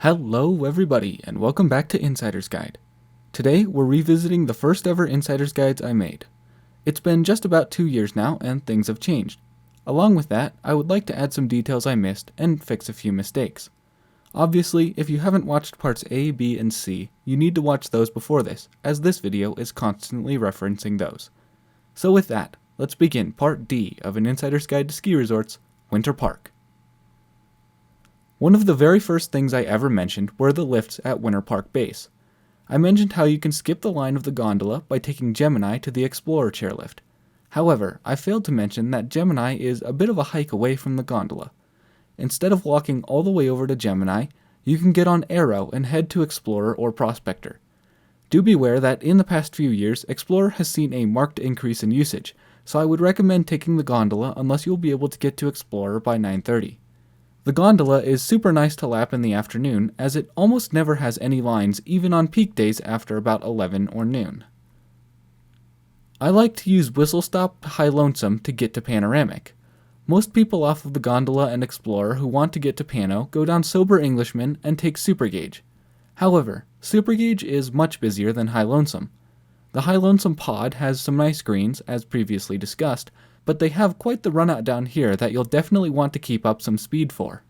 Hello everybody, and welcome back to Insider's Guide. Today, we're revisiting the first ever Insider's Guides I made. It's been just about 2 years now, and things have changed. Along with that, I would like to add some details I missed and fix a few mistakes. Obviously, if you haven't watched parts A, B, and C, you need to watch those before this, as this video is constantly referencing those. So with that, let's begin part D of An Insider's Guide to Ski Resorts, Winter Park. One of the very first things I ever mentioned were the lifts at Winter Park Base. I mentioned how you can skip the line of the gondola by taking Gemini to the Explorer chairlift. However, I failed to mention that Gemini is a bit of a hike away from the gondola. Instead of walking all the way over to Gemini, you can get on Arrow and head to Explorer or Prospector. Do beware that in the past few years, Explorer has seen a marked increase in usage, so I would recommend taking the gondola unless you'll be able to get to Explorer by 9:30. The gondola is super nice to lap in the afternoon, as it almost never has any lines even on peak days after about 11 or noon. I like to use Whistle Stop to High Lonesome to get to Panoramic. Most people off of the gondola and Explorer who want to get to Pano go down Sober Englishman and take Super Gauge. However, Super Gauge is much busier than High Lonesome. The High Lonesome pod has some nice greens, as previously discussed, but they have quite the runout down here that you'll definitely want to keep up some speed for.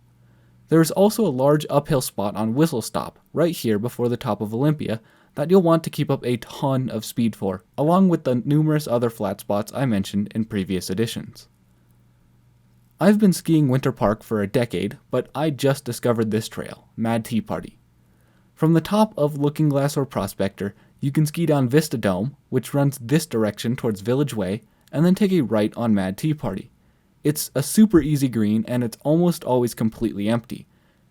There is also a large uphill spot on Whistle Stop, right here before the top of Olympia, that you'll want to keep up a ton of speed for, along with the numerous other flat spots I mentioned in previous editions. I've been skiing Winter Park for a decade, but I just discovered this trail, Mad Tea Party. From the top of Looking Glass or Prospector, you can ski down Vista Dome, which runs this direction towards Village Way, and then take a right on Mad Tea Party. It's a super easy green, and it's almost always completely empty.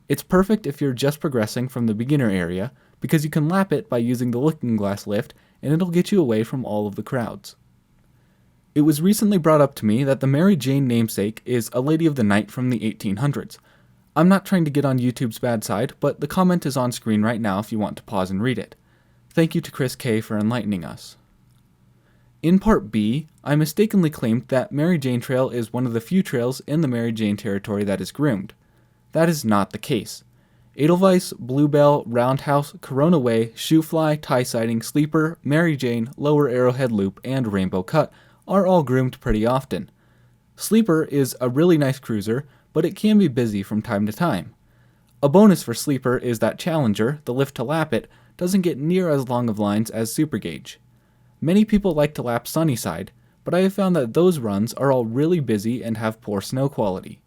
It's perfect if you're just progressing from the beginner area, because you can lap it by using the Looking Glass lift, and it'll get you away from all of the crowds. It was recently brought up to me that the Mary Jane namesake is a lady of the night from the 1800s. I'm not trying to get on YouTube's bad side, but the comment is on screen right now if you want to pause and read it. Thank you to Chris K for enlightening us. In Part B, I mistakenly claimed that Mary Jane Trail is one of the few trails in the Mary Jane territory that is groomed. That is not the case. Edelweiss, Bluebell, Roundhouse, Corona Way, Shoofly, Tie Siding, Sleeper, Mary Jane, Lower Arrowhead Loop, and Rainbow Cut are all groomed pretty often. Sleeper is a really nice cruiser, but it can be busy from time to time. A bonus for Sleeper is that Challenger, the lift to lap it, doesn't get near as long of lines as Super Gauge. Many people like to lap Sunnyside, but I have found that those runs are all really busy and have poor snow quality.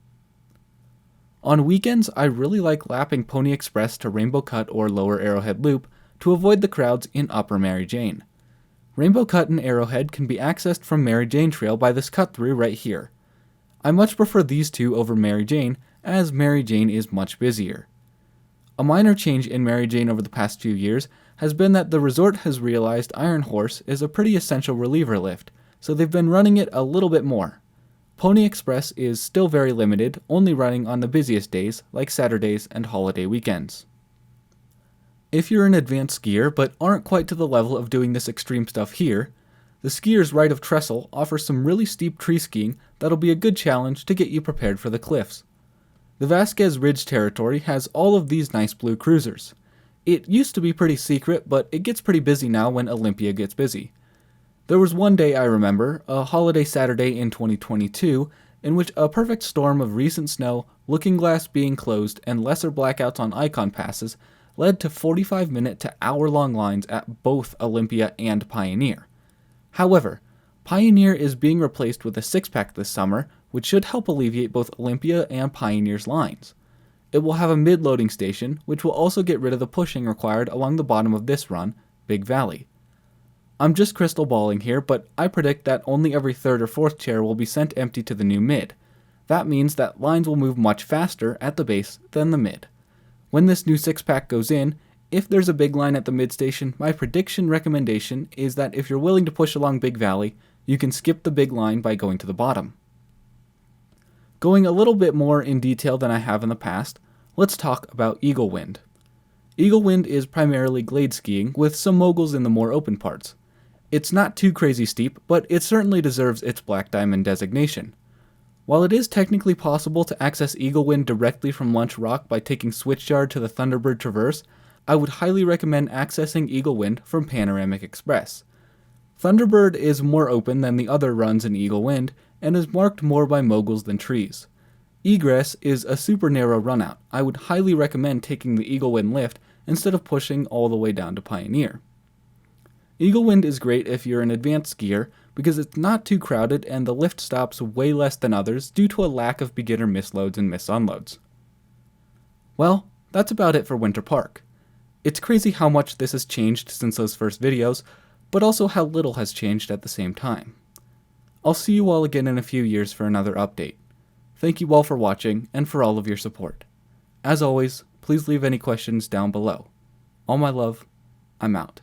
On weekends, I really like lapping Pony Express to Rainbow Cut or Lower Arrowhead Loop to avoid the crowds in Upper Mary Jane. Rainbow Cut and Arrowhead can be accessed from Mary Jane Trail by this cut-through right here. I much prefer these two over Mary Jane, as Mary Jane is much busier. A minor change in Mary Jane over the past few years has been that the resort has realized Iron Horse is a pretty essential reliever lift, so they've been running it a little bit more. Pony Express is still very limited, only running on the busiest days, like Saturdays and holiday weekends. If you're an advanced skier but aren't quite to the level of doing this extreme stuff here, the Skier's Rite of Trestle offers some really steep tree skiing that'll be a good challenge to get you prepared for the cliffs. The Vasquez Ridge territory has all of these nice blue cruisers. It used to be pretty secret, but it gets pretty busy now when Olympia gets busy. There was one day I remember, a holiday Saturday in 2022, in which a perfect storm of recent snow, Looking Glass being closed, and lesser blackouts on Icon passes led to 45-minute to hour-long lines at both Olympia and Pioneer. However, Pioneer is being replaced with a six-pack this summer, which should help alleviate both Olympia and Pioneer's lines. It will have a mid-loading station, which will also get rid of the pushing required along the bottom of this run, Big Valley. I'm just crystal balling here, but I predict that only every third or fourth chair will be sent empty to the new mid. That means that lines will move much faster at the base than the mid. When this new six-pack goes in, if there's a big line at the mid station, my prediction recommendation is that if you're willing to push along Big Valley, you can skip the big line by going to the bottom. Going a little bit more in detail than I have in the past, let's talk about Eagle Wind. Eagle Wind is primarily glade skiing, with some moguls in the more open parts. It's not too crazy steep, but it certainly deserves its Black Diamond designation. While it is technically possible to access Eaglewind directly from Lunch Rock by taking Switchyard to the Thunderbird Traverse, I would highly recommend accessing Eaglewind from Panoramic Express. Thunderbird is more open than the other runs in Eaglewind and is marked more by moguls than trees. Egress is a super narrow runout. I would highly recommend taking the Eaglewind lift instead of pushing all the way down to Pioneer. Eaglewind is great if you're an advanced skier because it's not too crowded and the lift stops way less than others due to a lack of beginner misloads and misunloads. Well, that's about it for Winter Park. It's crazy how much this has changed since those first videos, but also how little has changed at the same time. I'll see you all again in a few years for another update. Thank you all for watching and for all of your support. As always, please leave any questions down below. All my love, I'm out.